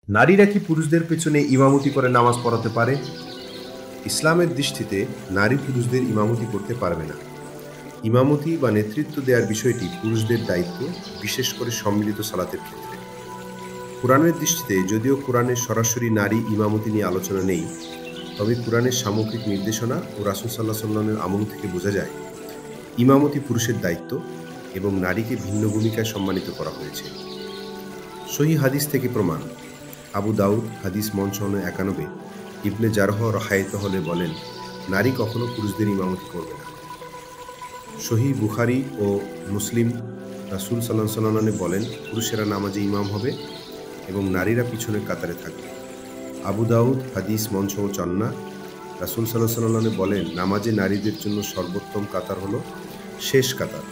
নারীরা কি পুরুষদের পেছনে ইমামতি করে নামাজ পড়াতে পারে? ইসলামের দৃষ্টিতে নারী পুরুষদের ইমামতি করতে পারবে না। ইমামতি বা নেতৃত্ব দেওয়ার বিষয়টি পুরুষদের দায়িত্ব, বিশেষ করে সম্মিলিত সালাতের ক্ষেত্রে। কোরআনের দৃষ্টিতে যদিও কোরআনের সরাসরি নারী ইমামতি নিয়ে আলোচনা নেই, তবে কোরআনের সামগ্রিক নির্দেশনা ও রাসূল সাল্লাল্লাহু আলাইহি ওয়াসাল্লামের আমল থেকে বোঝা যায় ইমামতি পুরুষের দায়িত্ব এবং নারীকে ভিন্ন ভূমিকায় সম্মানিত করা হয়েছে। সহিহ হাদিস থেকে প্রমাণ। আবু দাউদ হাদিস মন 91, ইবনে জারহ রাহায়তহলে বলেন, নারী কখনো পুরুষদের ইমামতি করবে না। সহিহ বুখারী ও মুসলিম, রাসূল সাল্লাল্লাহু আলাইহি ওয়াসাল্লাম বলেন, পুরুষেরা নামাজে ইমাম হবে এবং নারীরা পিছনের কাতারে থাকবে। আবু দাউদ হাদিস মন 54, রাসূল সাল্লাল্লাহু আলাইহি ওয়াসাল্লাম বলেন, নামাজে নারীদের জন্য সর্বোত্তম কাতার হলো শেষ কাতার।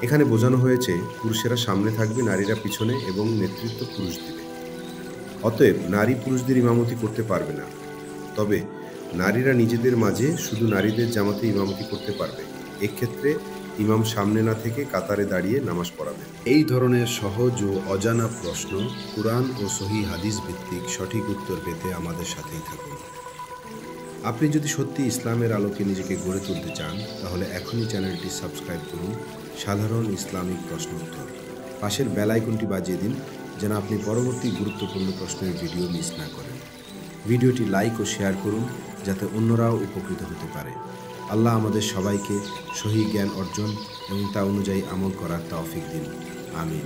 এখানে বোঝানো হয়েছে পুরুষেরা সামনে থাকবে, নারীরা পিছনে, এবং নেতৃত্ব পুরুষ দিবে। অতএব নারী পুরুষদের ইমামতি করতে পারবে না, তবে নারীরা নিজেদের মাঝে শুধু নারীদের জামাতে ইমামতি করতে পারবে। এক্ষেত্রে ইমাম সামনে না থেকে কাতারে দাঁড়িয়ে নামাজ পড়াবে। এই ধরনের সহজ ও অজানা প্রশ্ন কুরআন ও সহিহ হাদিস ভিত্তিক সঠিক উত্তর পেতে আমাদের সাথেই থাকুন। আপনি যদি সত্যি ইসলামের আলোকে নিজেকে গড়ে তুলতে চান, তাহলে এখনই চ্যানেলটি সাবস্ক্রাইব করুন সাধারণ ইসলামিক প্রশ্নোত্তর। পাশের বেল আইকনটি বাজিয়ে দিন যেন আপনি পরবর্তী গুরুত্বপূর্ণ প্রশ্নের ভিডিও মিস না করেন। ভিডিওটি লাইক ও শেয়ার করুন যাতে অন্যরাও উপকৃত হতে পারে। আল্লাহ আমাদের সবাইকে সহিহ জ্ঞান অর্জন এবং তা অনুযায়ী আমল করার তৌফিক দিন। আমিন।